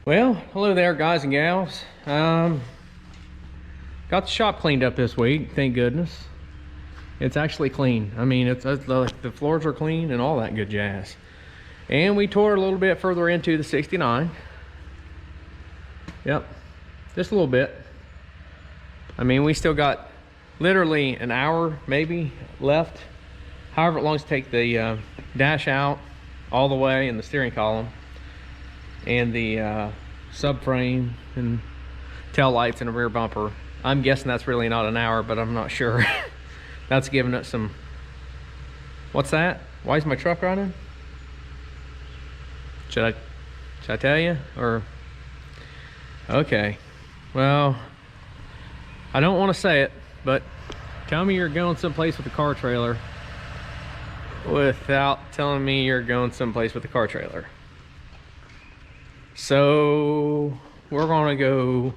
Well, hello there, guys and gals. Got the shop cleaned up this week, thank goodness. It's actually clean. I mean, the floors are clean and all that good jazz. And we tore a little bit further into the 69. Yep, just a little bit. I mean, we still got literally an hour maybe left. However long to take the dash out all the way and the steering column and the subframe and tail lights and a rear bumper. I'm guessing that's really not an hour, but I'm not sure. That's giving it some. What's that? Why is my truck running? Should I tell you? Or okay, well, I don't want to say it, but tell me you're going someplace with a car trailer without telling me you're going someplace with a car trailer. So we're gonna go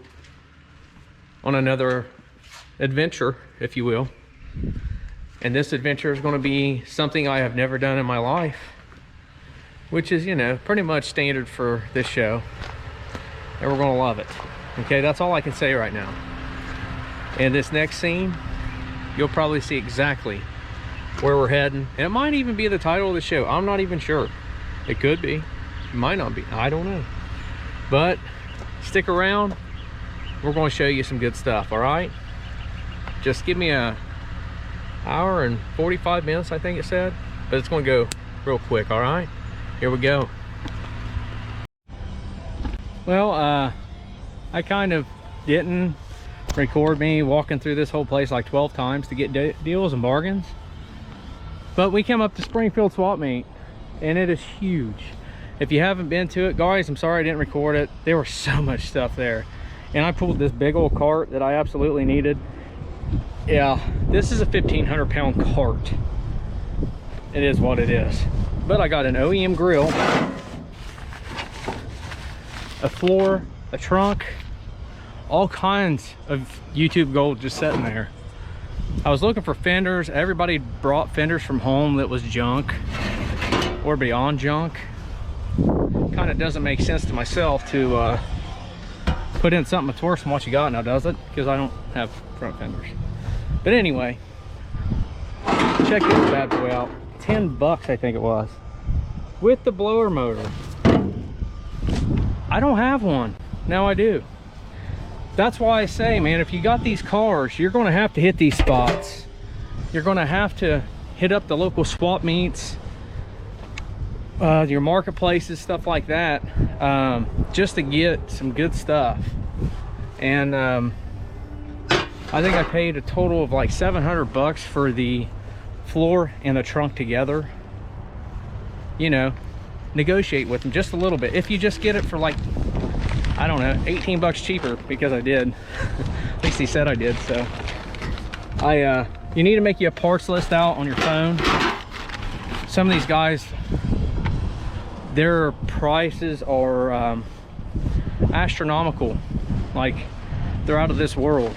on another adventure, if you will. And this adventure is gonna be something I have never done in my life, which is, you know, pretty much standard for this show. And we're gonna love it. Okay, that's all I can say right now. And this next scene, you'll probably see exactly where we're heading. And it might even be the title of the show. I'm not even sure. It could be. It might not be. I don't know. But stick around. We're going to show you some good stuff, all right? Just give me a hour and 45 minutes, I think it said. But it's going to go real quick, all right? Here we go. Well, I kind of didn't record me walking through this whole place like 12 times to get deals and bargains. But we came up to Springfield Swap Meet, and it is huge. If you haven't been to it, guys, I'm sorry I didn't record it. There was so much stuff there. And I pulled this big old cart that I absolutely needed. Yeah, this is a 1,500 pound cart. It is what it is. But I got an OEM grill, a floor, a trunk, all kinds of YouTube gold just sitting there. I was looking for fenders. Everybody brought fenders from home that was junk or beyond junk. Kind of doesn't make sense to myself to put in something that's worse than what you got now, does it? Because I don't have front fenders. But anyway, check this bad boy out. 10 bucks, I think it was, with the blower motor. I don't have one. Now I do. That's why I say, man, if you got these cars, you're going to have to hit these spots. You're going to have to hit up the local swap meets, your marketplaces, stuff like that, just to get some good stuff. And I think I paid a total of like 700 bucks for the floor and the trunk together. You know, negotiate with them just a little bit. If you just get it for like, I don't know, 18 bucks cheaper, because I did. At least he said I did. So you need to make you a parts list out on your phone. Some of these guys, their prices are astronomical. Like, they're out of this world.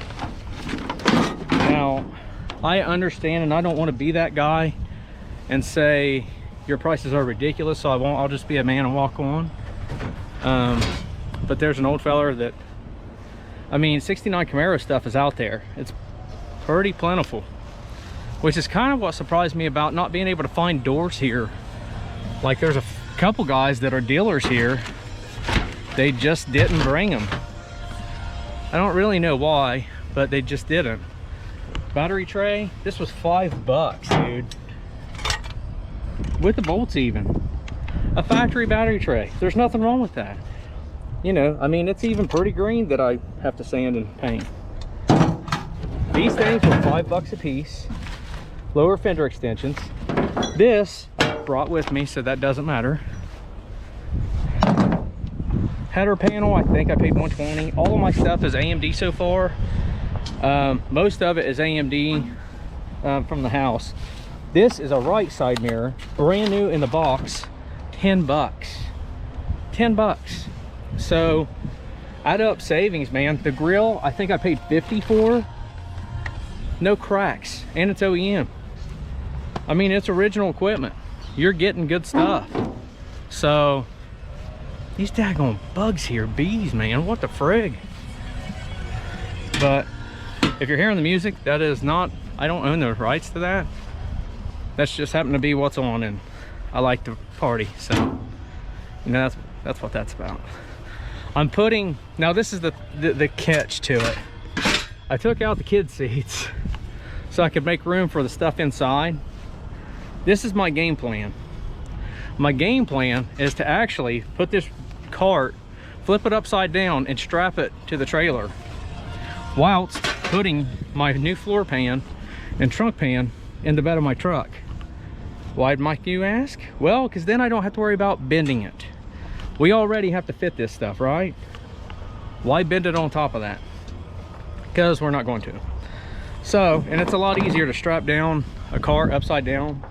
Now, I understand, and I don't want to be that guy and say your prices are ridiculous, so I'll just be a man and walk on. But there's an old feller that, I mean, 69 Camaro stuff is out there. It's pretty plentiful, which is kind of what surprised me about not being able to find doors here. Like, there's a couple guys that are dealers here. They just didn't bring them. I don't really know why, but they just didn't. Battery tray, this was 5 bucks, dude. With the bolts even. A factory battery tray. There's nothing wrong with that. You know, I mean, it's even pretty green that I have to sand and paint. These things were 5 bucks a piece. Lower fender extensions. This brought with me, so that doesn't matter. Header panel, I think I paid $120. All of my stuff is AMD so far. Most of it is AMD from the house. This is a right side mirror, brand new in the box, 10 bucks. 10 bucks. So add up savings, man. The grill, I think I paid 50 for. No cracks, and it's OEM. I mean, it's original equipment. You're getting good stuff. So These daggone bugs here, bees, man, what the frig? But if you're hearing the music, that is not, I don't own the rights to that. That's just happened to be what's on, and I like to party, so you know, that's what that's about. I'm putting, now this is the catch to it. I took out the kid seats so I could make room for the stuff inside. This is my game plan. My game plan is to actually put this cart, flip it upside down, and strap it to the trailer, whilst putting my new floor pan and trunk pan in the bed of my truck. Why might you ask? Well, because then I don't have to worry about bending it. We already have to fit this stuff, right? Why bend it on top of that? Because we're not going to. So, and it's a lot easier to strap down a cart upside down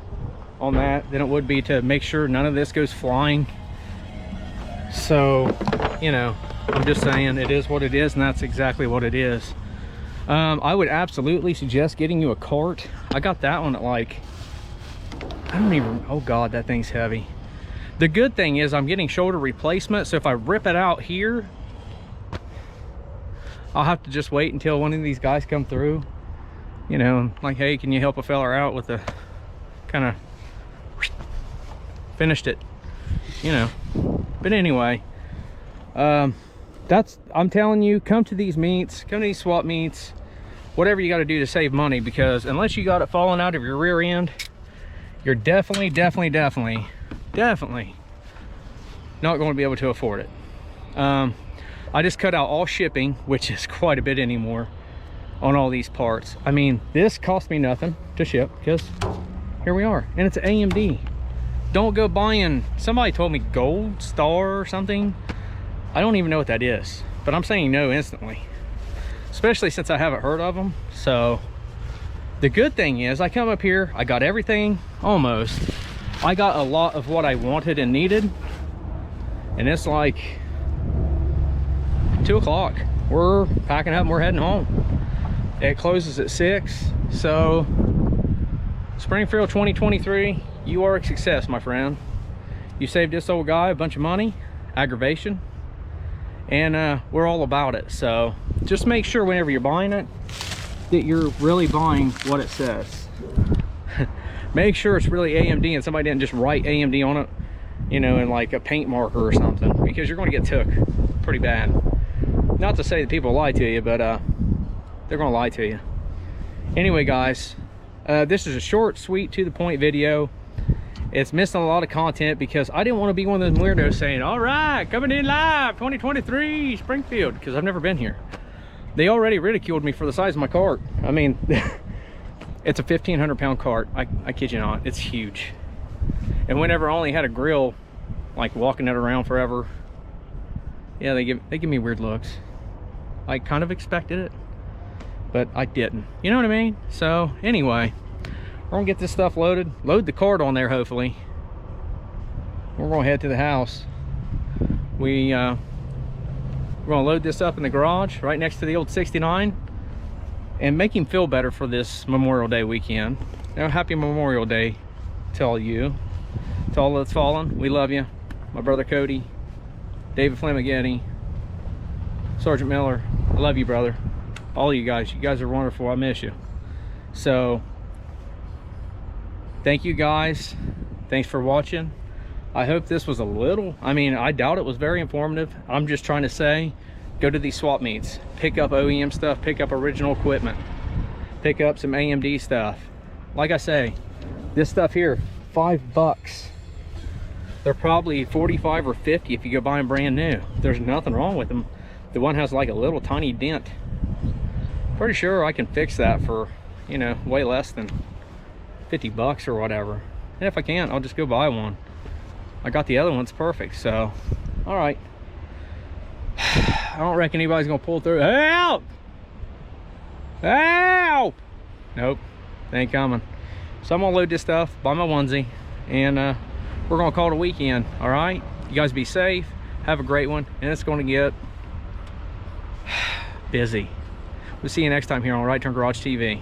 on that than it would be to make sure none of this goes flying. So, you know, I'm just saying it is what it is, and that's exactly what it is. I would absolutely suggest getting you a cart. I got that one at like, I don't even, oh God, that thing's heavy. The good thing is I'm getting shoulder replacement, so if I rip it out here, I'll have to just wait until one of these guys come through, you know, like, hey, can you help a fella out with the kind of finished it, you know. But anyway, that's, I'm telling you, come to these meets, come to these swap meets, whatever you got to do to save money, because unless you got it falling out of your rear end, you're definitely not going to be able to afford it. I just cut out all shipping, which is quite a bit anymore on all these parts. I mean, this cost me nothing to ship because here we are, and it's an AMD. Don't go buying, somebody told me Gold Star or something. I don't even know what that is, but I'm saying no instantly, especially since I haven't heard of them. So the good thing is I come up here, I got everything almost. I got a lot of what I wanted and needed, and it's like 2 o'clock. We're packing up and we're heading home. It closes at 6. So Springfield 2023, you are a success, my friend. You saved this old guy a bunch of money, aggravation, and we're all about it. So just make sure whenever you're buying it that you're really buying what it says. Make sure it's really AMD and somebody didn't just write AMD on it, you know, in like a paint marker or something, because you're going to get took pretty bad. Not to say that people lie to you, but they're going to lie to you. Anyway, guys, this is a short, sweet, to the point video. It's missing a lot of content because I didn't want to be one of those weirdos saying, all right, coming in live 2023 Springfield, because I've never been here. They already ridiculed me for the size of my cart. I mean, it's a 1,500-pound cart. I kid you not, it's huge. And whenever I only had a grill, like walking it around forever, yeah, they give me weird looks. I kind of expected it, but I didn't. You know what I mean? So anyway, we're gonna get this stuff loaded, load the cart on there hopefully. We're gonna head to the house. We're gonna load this up in the garage right next to the old 69 and make him feel better for this Memorial Day weekend. Now, happy Memorial Day to all you, to all that's fallen. We love you. My brother Cody, David Flamaghetti, Sergeant Miller, I love you, brother. All of you guys are wonderful. I miss you. So thank you guys, thanks for watching. I hope this was a little, I mean, I doubt it was very informative. I'm just trying to say, go to these swap meets, pick up OEM stuff, pick up original equipment, pick up some AMD stuff. Like I say, this stuff here, $5. They're probably 45 or 50 if you go buy them brand new. There's nothing wrong with them. The one has like a little tiny dent. Pretty sure I can fix that for, you know, way less than 50 bucks or whatever. And if I can't, I'll just go buy one. I got the other ones perfect. So all right, I don't reckon anybody's gonna pull through. Help, help. Nope, they ain't coming. So I'm gonna load this stuff, buy my onesie, and we're gonna call it a weekend. All right, you guys be safe, have a great one, and it's gonna get busy. We'll see you next time here on Right Turn Garage TV.